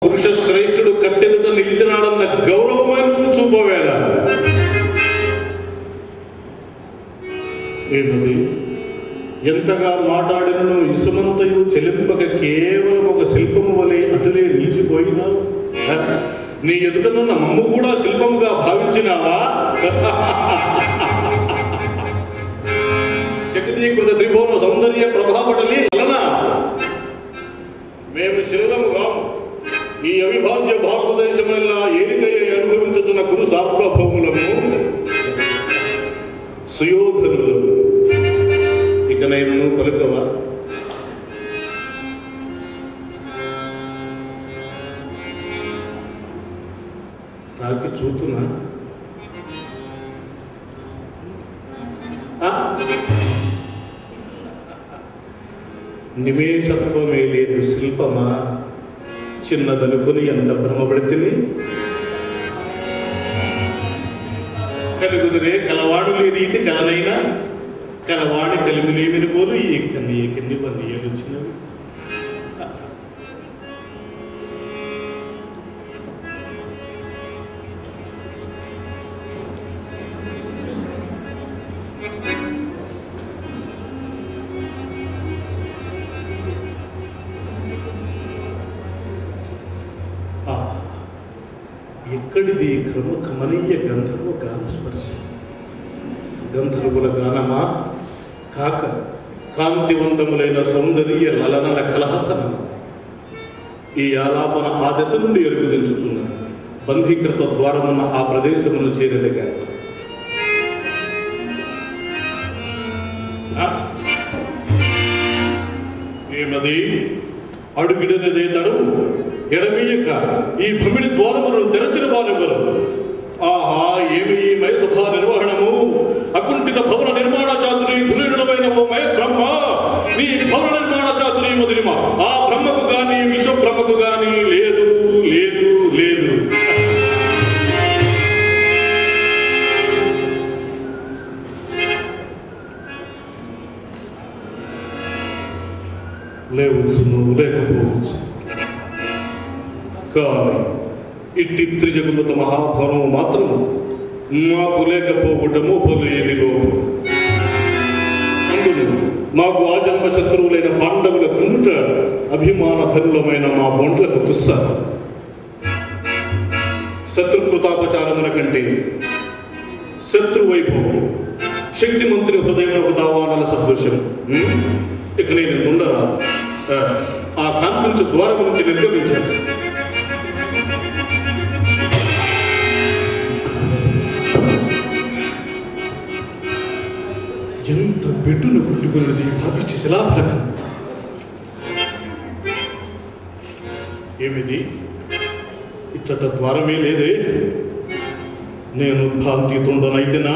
పురుష శ్రేష్ఠుడు కట్టెదుట నిలిచినాడన్న గౌరవమైన చూపవేళ ఏమది ఎంతగా మాట్లాడినను ఇసుమంతయు చెలింపక కేవలం ఒక శిల్పము వలె అటులే నిలిచిపోయినావు. నీ ఎదుటనున్న మమ్ము కూడా శిల్పముగా భావించినావా? శక్తికృత త్రిభువన సౌందర్య ప్రభావడలి వలన మేము శిలముగా ఈ అవిభాజ్య భారతదేశమల్లా ఏలికయ్య అనుభవించుతున్న గురు సార్వభౌములము సుయోధనులము. ఇక నేను పలుకవా? తాకి చూతున్నా నిమేషత్వమే లేదు శిల్పమా, చిన్నదనుకుని ఎంత భ్రమపడితిని. కలుగుదురే కలవాడు లేదీతి కలనైనా కలవాడి కలిమిలేమిని పోలు ఈ కన్ని వంది ఏలుచినవి. ఎక్కడిది కమనీయ గంధర్వ గాన స్పర్శ? గంధర్వుల గానమా కాక కాంతివంతములైన సౌందర్య లలనల కలహసనం. ఈ ఆలాపన ఆ దశ నుండి ఎరుగుదించుతున్న బంధీకృత ద్వారమున్న ఆ ప్రదేశమును చేరలేగా ఏమది అడుగిడనదే తడువు ఎడమీయక ఈ భూమిని ద్వారములను తెరచిన వారెవరు? ఆహా, ఏమి ఈ మయసభా నిర్వహణము! అకుంఠిత భవన నిర్మాణ చాతురి ధురీణులమైన ఓ మయ బ్రహ్మ, నీ భవన నిర్మాణ చాతురి మొదలిమ ఆ బ్రహ్మకు గాని విశ్వ బ్రహ్మకు గాని లేదు లేదు లేదు. లేవచ్చు, నువ్వు లేకపోవచ్చు. కానీ ఇట్టి త్రిజగులత మహాభవనము మాత్రం మాకు లేకపోవటము పలుయని లోపం. అందును మాకు ఆజన్మ శత్రువులైన పాండవుల కుండుట అభిమాన ధనులమైన మా బొంట్లకు తుస్స. శత్రుకృతాపచారముల కంటే శత్రువైభవం శక్తిమంతుని హృదయములకు దావానల సదృశ్యం. ఇక నేను ఉండరా ఆ కనిపించే ద్వారం నుంచి నిర్గమించాను. ఎంత బిడ్డును పుట్టుకున్నది భావిష్టి శిలాఫలకం. ఏమిది ఇచ్చట ద్వారమే లేదే? నేను భ్రాంతితుండనైతేనా?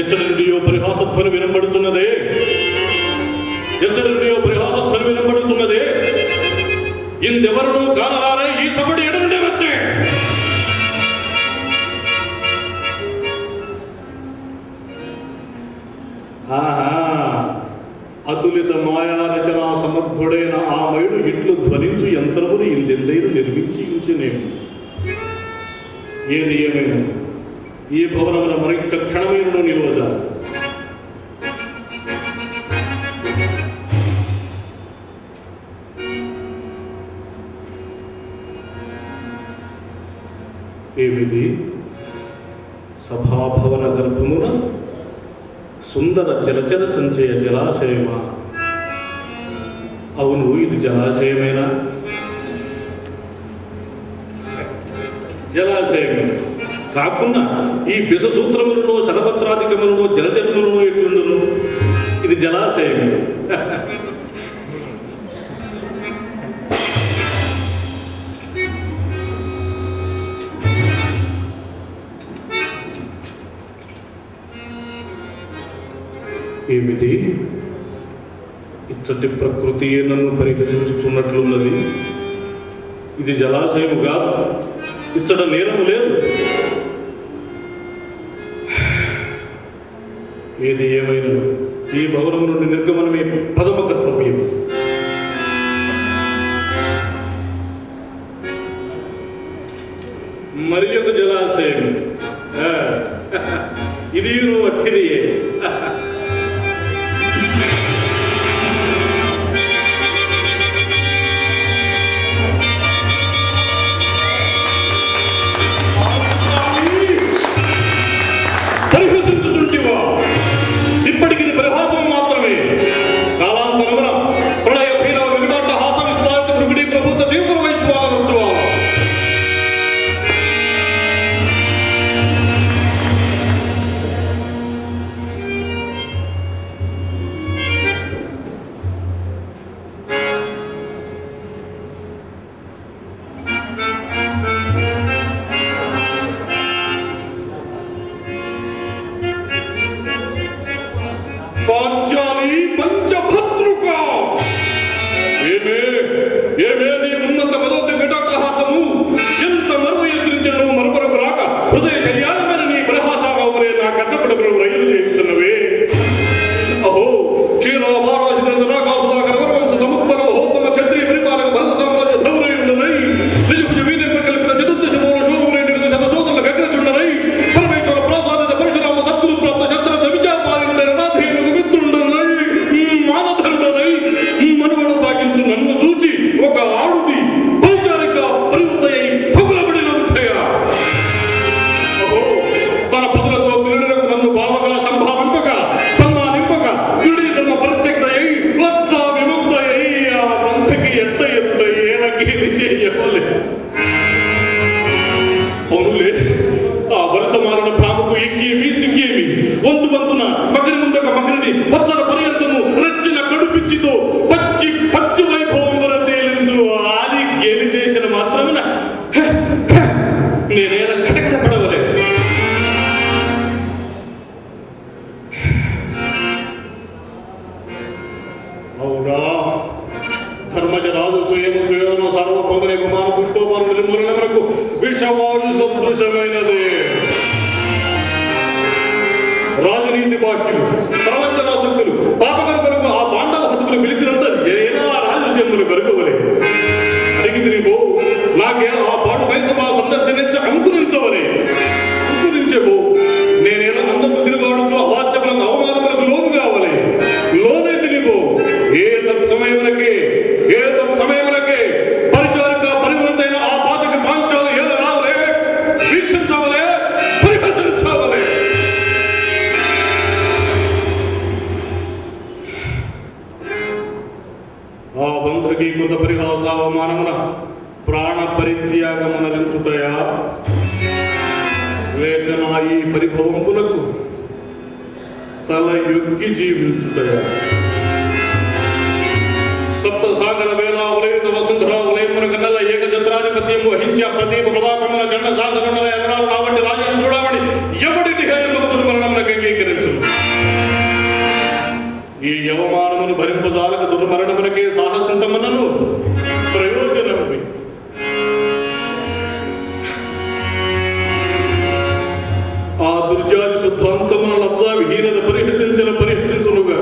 ఎచ్చటి నుండియో పరిహాసధ్వని వినబడుతున్నదే, ఎచ్చటి నుండియో పరిహాసధ్వని వినబడుతున్నదే. ఇందెవరునూ కానరారే ఈ సభడి ఎడ నుండి వచ్చే. ఆహా, అతులిత మాయా రచనా సమర్థుడైన ఆ మయుడు ఇట్లు ధ్వనించు యంత్రమును ఇందెందైనా నిర్మించి ఉంచినేము. ఏది ఏమైనా ఈ భవనమున మరొక్క క్షణమైన నిలవజాలి. ఏమిది సభాభవన గర్భమున సుందర జలచర సంచయ జలాశయమా? అవును, ఇది జలాశయమేనా? జలాశయమే కాకుండా ఈ విషసూత్రములను శరపత్రాధికములను జలచరములను ఎట్లుండును? ఇది జలాశయమే. ఏమిటి ఇచ్చటి ప్రకృతియే నన్ను పరిహసించుతున్నట్లున్నది. ఇది జలాశయముగా ఇచ్చట నేరము లేదు. ఏది ఏమైనా ఈ భవనము నుండి నిర్గమనమే ప్రథమ కర్తవ్యం. మరి ఒక జలాశయం ఇది నువ్వు అట్టిది. పరిహసించుతుంటివా? ఇప్పటికి పరిహాసం మాత్రమే. కాలాంతరమున ప్రళయ భీర వికటాట హాస విస్ఫారిత భృగుడి ప్రభుత్వ తీవ్ర వైశ్వానోత్సవ పాంచాలి పంచభద్రుక ఏమేది ఉన్నత పదోతి వికటాటహాసము ఎంత మరువు ఎదురించను మరుపరకు రాక హృదయ శర్యాలమైన నీ ప్రహాసాగౌరే నా కన్నపడకు రైలు చేయించున్నవే. అహో క్షీరాభారాశిరాకాసుదాకరవంశ సముత్పన్న మహోత్తమ క్షత్రియ పరిపాలక భరత సామ్రాజ్య ధౌరయుండనై నిజభుజ వీర్య కల్పిత చతుర్దశ పౌర శూరములై నిర్మిత శతశోధుల గగ్రచుండనై పరమేశ్వర ప్రసాదిత పరశురామ సద్గురు ప్రాప్త శస్త్ర విచాపాలిండ రణాధీనులకు మిత్రుండనై మానధరుడనై మనుగడ సాగించు నన్ను చూచి ఒక ఆడుది పరిచారిక పరివృతయై పగులబడిన ఉత్తయ. అహో తన పదులతో పిల్లలకు నన్ను భావగా సంభావింపక సన్మానింపక విడి తన పరిత్యక్తయై లజ్జా విముక్తయై ఆ బంధకి ఎట్ట ఏలకి చేయవలే. అవునులే, ఆ వరుస మారిన భాగకు ఎక్కేమి సిగ్గేమి వంతు వంతున మగని ముందక మగని వచ్చల పర్యంతము రచ్చిన కడుపిచ్చితో పచ్చి పచ్చి వైభవం వర తేలించు ఆది గేలి చేసిన మాత్రమున నేనేలా కటకటపడవలే. అవునా, ధర్మజరాజు స్వయము స్వయోన సార్వభౌమనే కుమార పుష్పోపాలు నిర్మూలన వరకు విషవాయు సదృశమైనదే. రాజనీతి బాక్యులు ప్రవచనాసక్తులు పాపకర్మలకు ఆ పాండవ హతుకులు పిలిచినంత ఏనా రాజవిషయములు కరుగవలే. అడిగి తిరిగిపో నాకే ఆ పాడు పైసభ అంకురించవలే. అంకురించేవో నేనేలా అందము తిరుగాడుచు అవాచ్యములకు అవమానములకు లోను కావలే. లోనే తిరిగిపో ఏ తత్సమయములకే పరిచారిక పరివృతైన ఆ పాతకి పాంచాలు ఏదో రావలే, వీక్షించవలే, పరిహసించవలే. ఆ బంధకీకృత పరిహాసావమానమున ప్రాణ పరిత్యాగమునరించుటయా లేక నా ఈ పరిభవంపులకు తల యొక్కి జీవించుటయా? సప్త సాగర వేలావులైత వసుంధరావులైమున కన్నల ఏకచంద్రాధిపత్యం వహించి ప్రదీప ప్రతాపమున చండ శాసనమున ఎగడాలు కాబట్టి రాజను చూడమని ఎవడిని హేళనకు దుర్మరణమునకు అంగీకరించు. ఈ యవమానమును భరింపజాలక దుర్మరణమునకే సాహసించమనను ప్రయోజనము. ఆ దుర్జాతి శుద్ధాంతమున లజ్జా విహీనత పరిహసించునుగా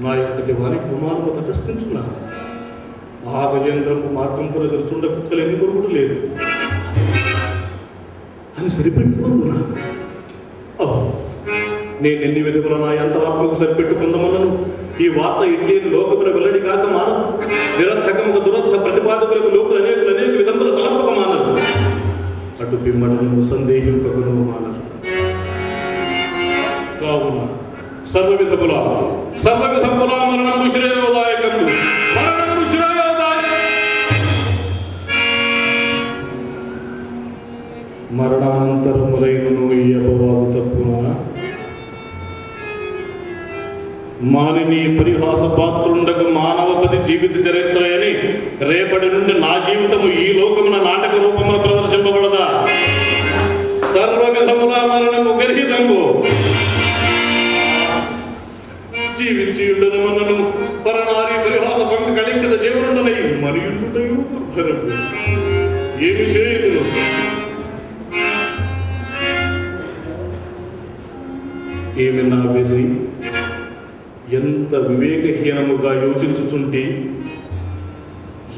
నా ఇంతటి వారికి కుమారము తటస్థించున్నా. ఆ గజేంద్రము మార్గంపుర తెలుచుండ కుక్కలు ఎన్ని కొడుకుడు లేదు అని సరిపెట్టుకున్నా. నేను ఎన్ని విధముల నా యంత్రాత్మకు సరిపెట్టుకుందామన్నను ఈ వార్త ఇట్లేని లోకమున వెల్లడి కాక మానదు. నిరర్థకముగా దురర్థ ప్రతిపాదకులకు లోకులు అనేక విధముల తలంపక మానరు. అటు పిమ్మటను సందేహింపకును మానరు. కావున సర్వవిధముల మరణము శ్రేయోదాయకము. మరణానంతరములైనను ఈ అపవాదు తత్వన మానిని పరిహాస పాత్రుండకు మానవపతి జీవిత చరిత్ర అని రేపటి నుండి నా జీవితము ఈ లోకమున నాటక రూపమున ప్రదర్శింపబడదా? సర్వవిధముల మరణము గర్హితంబు జీవించి ఉండదమన్నను పరనారి పరిహాస పంక కలింకిత జీవనుండనై మరియుండుటయు దుర్భరము. ఏమి చేయదు? ఏమి నా వెర్రి ఇంత వివేకహీనముగా యోచించుతుంటే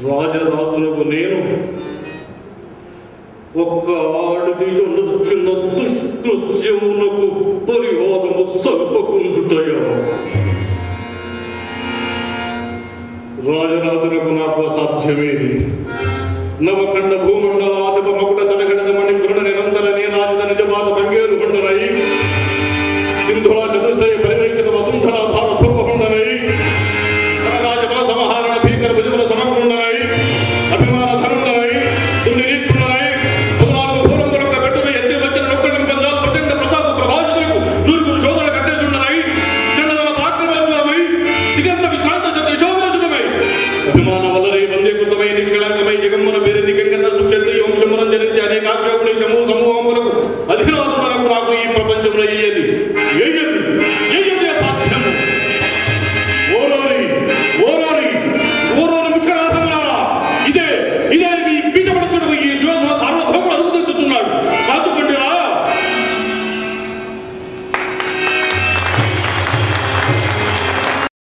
రాజరాజునకు నేను ఒక్క ఆడది చిన్న దుష్కృత్యమునకు పరిహారము సల్పకుందుటయా? రాజరాజునకు నాకు అసాధ్యమేది. నవఖండ భూమండలాధిప మకుట